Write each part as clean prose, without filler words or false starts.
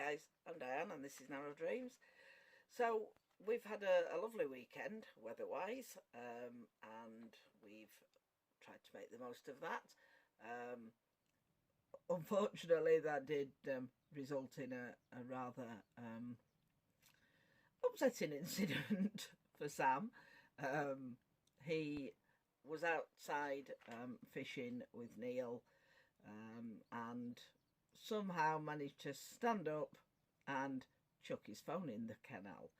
guys, I'm Diane and this is Narrow Dreams. So we've had a lovely weekend weather-wise, and we've tried to make the most of that. Unfortunately, that did result in a rather upsetting incident for Sam. He was outside fishing with Neil, and somehow managed to stand up and chuck his phone in the canal.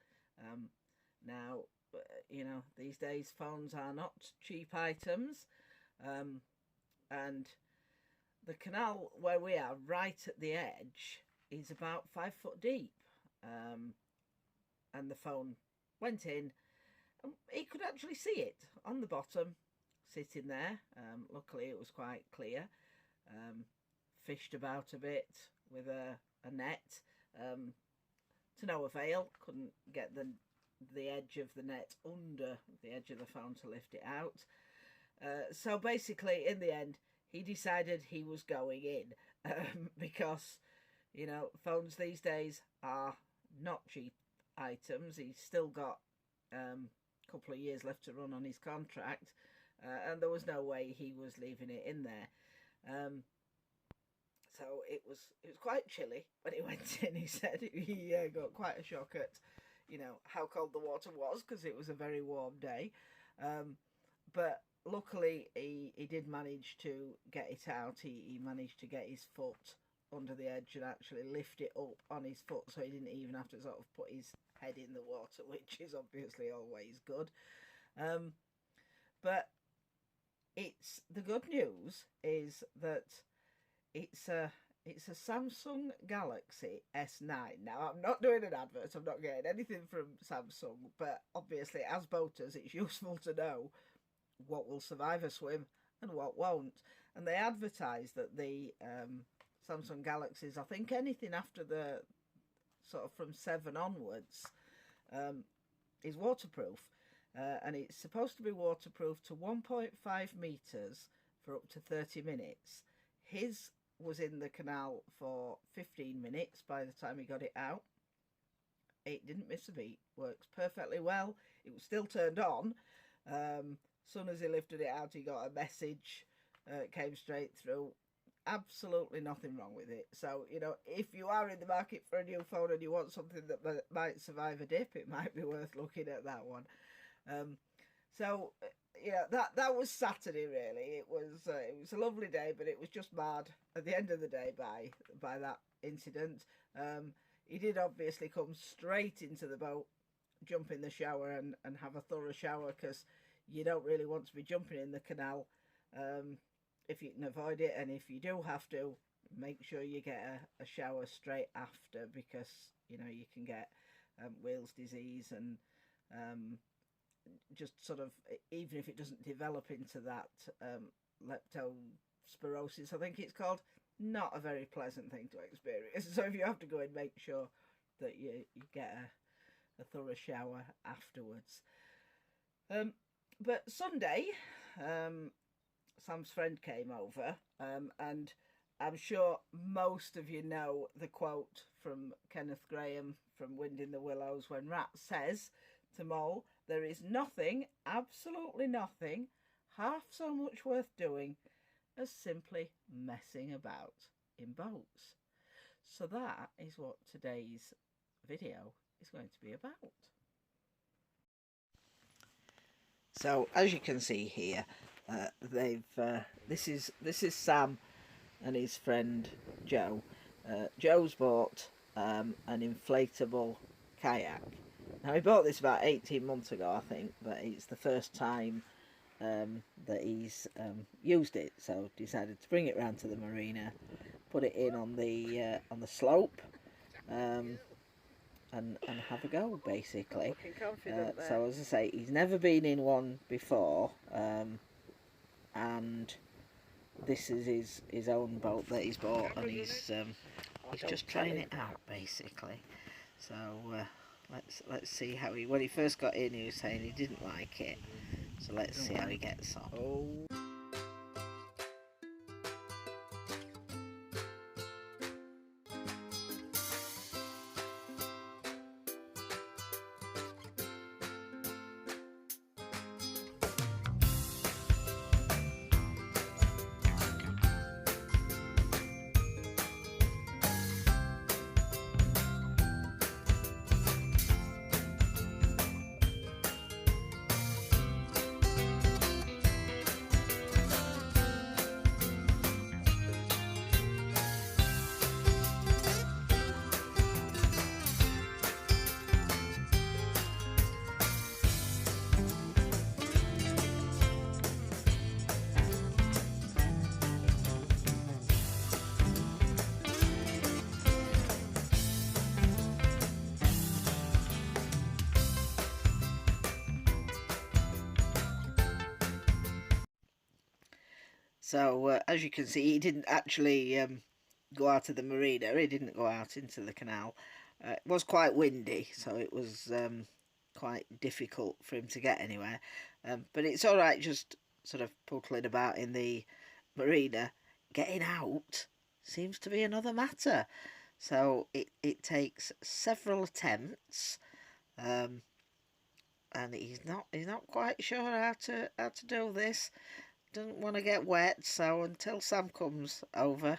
Now, you know, these days phones are not cheap items, and the canal where we are, right at the edge, is about 5 foot deep, and the phone went in, and he could actually see it on the bottom, sitting there. Luckily, it was quite clear. Fished about a bit with a net, to no avail. Couldn't get the edge of the net under the edge of the phone to lift it out. So basically, in the end, he decided he was going in, because, you know, phones these days are not cheap items. He's still got a couple of years left to run on his contract, and there was no way he was leaving it in there. So it was quite chilly when he went in. He said he got quite a shock at, you know, how cold the water was, because it was a very warm day. But luckily he did manage to get it out. He managed to get his foot under the edge and actually lift it up on his foot, so he didn't even have to sort of put his head in the water, which is obviously always good. But the good news is that it's a Samsung Galaxy S9. Now, I'm not doing an advert, I'm not getting anything from Samsung, but obviously as boaters it's useful to know what will survive a swim and what won't. And they advertise that the Samsung Galaxies, I think anything after the sort of from 7 onwards, is waterproof. And it's supposed to be waterproof to 1.5 metres for up to 30 minutes. His was in the canal for 15 minutes by the time he got it out. It didn't miss a beat. Works perfectly well. It was still turned on. Soon as he lifted it out, he got a message. It came straight through. Absolutely nothing wrong with it. So, you know, if you are in the market for a new phone and you want something that might survive a dip, it might be worth looking at that one. So, yeah, that was Saturday. Really, it was a lovely day, but it was just marred at the end of the day by that incident. He did obviously come straight into the boat, jump in the shower and have a thorough shower, because you don't really want to be jumping in the canal if you can avoid it, and if you do have to, make sure you get a shower straight after, because, you know, you can get wheals disease and just sort of, even if it doesn't develop into that leptospirosis, I think it's called, not a very pleasant thing to experience. So if you have to go in, make sure that you get a thorough shower afterwards. But Sunday, Sam's friend came over, and I'm sure most of you know the quote from Kenneth Graham from Wind in the Willows, when Rat says to Mole, "There is nothing, absolutely nothing, half so much worth doing as simply messing about in boats." So that is what today's video is going to be about. So as you can see here, this is Sam and his friend Joe. Joe's bought an inflatable kayak. Now, he bought this about 18 months ago, I think, but it's the first time that he's used it, so decided to bring it round to the marina, put it in on the slope, and have a go, basically. So as I say, he's never been in one before, and this is his own boat that he's bought, and he's just trying it out, basically. So let's see how when he first got in, he was saying he didn't like it, so let's see how he gets on. Oh. So as you can see, he didn't actually go out of the marina. He didn't go out into the canal. It was quite windy, so it was quite difficult for him to get anywhere. But it's all right just sort of puttling about in the marina. Getting out seems to be another matter. So it takes several attempts, and he's not quite sure how to do this. Doesn't want to get wet, so until Sam comes over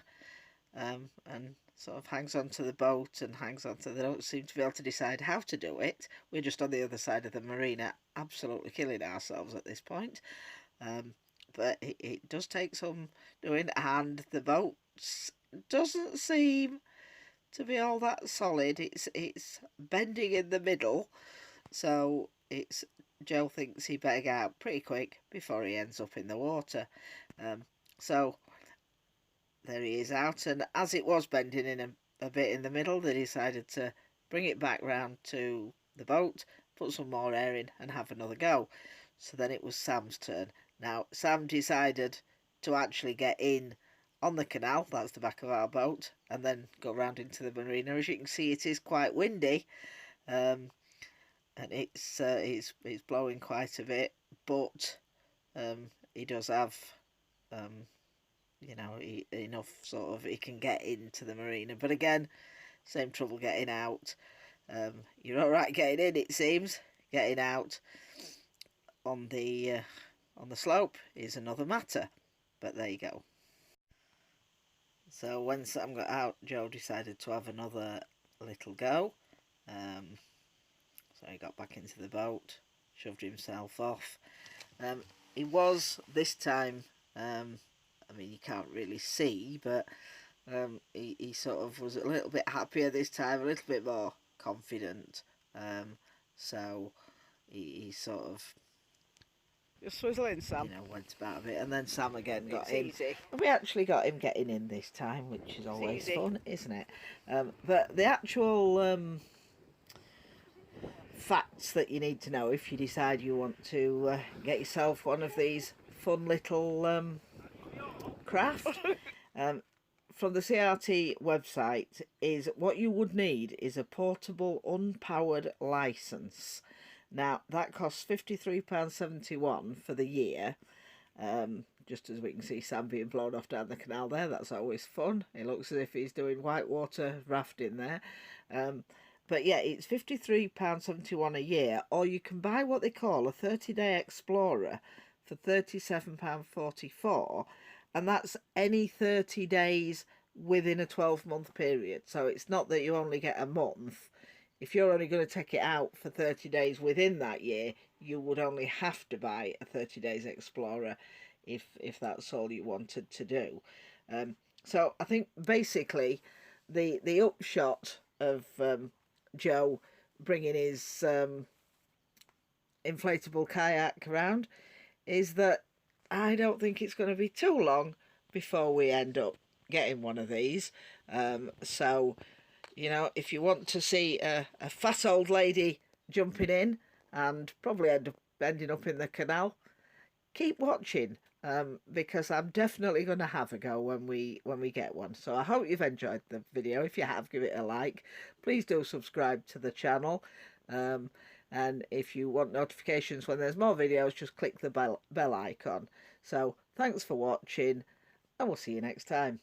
and sort of hangs onto the boat and hangs onto, they don't seem to be able to decide how to do it. We're just on the other side of the marina, absolutely killing ourselves at this point. But it does take some doing, and the boat doesn't seem to be all that solid. It's bending in the middle, so Joe thinks he better get out pretty quick before he ends up in the water. So there he is out, and as it was bending in a bit in the middle, they decided to bring it back round to the boat, put some more air in and have another go. So then it was Sam's turn. Now Sam decided to actually get in on the canal, that's the back of our boat, and then go round into the marina. As you can see, it is quite windy, and it's blowing quite a bit, but he does have you know, enough sort of, he can get into the marina. But again, same trouble getting out. You're all right getting in, it seems. Getting out on the slope is another matter. But there you go. So when Sam got out, Joe decided to have another little go. So he got back into the boat, shoved himself off. He was this time, I mean, you can't really see, but he sort of was a little bit happier this time, a little bit more confident. So he sort of just swizzling, Sam. You know, went about a bit, and then Sam again got in. Easy. And we actually got him getting in this time, which is always fun, isn't it? But the actual facts that you need to know if you decide you want to get yourself one of these fun little craft from the CRT website is what you would need is a portable unpowered licence. Now that costs £53.71 for the year. Just as we can see Sam being blown off down the canal there, that's always fun. It looks as if he's doing whitewater rafting there. But yeah, it's £53.71 a year, or you can buy what they call a 30-day Explorer for £37.44, and that's any 30 days within a 12-month period. So it's not that you only get a month. If you're only going to take it out for 30 days within that year, you would only have to buy a 30 days Explorer if that's all you wanted to do. So I think basically the upshot of Joe bringing his inflatable kayak around is that I don't think it's going to be too long before we end up getting one of these. So, you know, if you want to see a fat old lady jumping in and probably ending up in the canal, keep watching, because I'm definitely going to have a go when we get one. So I hope you've enjoyed the video. If you have, give it a like. Please do subscribe to the channel. And if you want notifications when there's more videos, just click the bell icon. So thanks for watching, and we'll see you next time.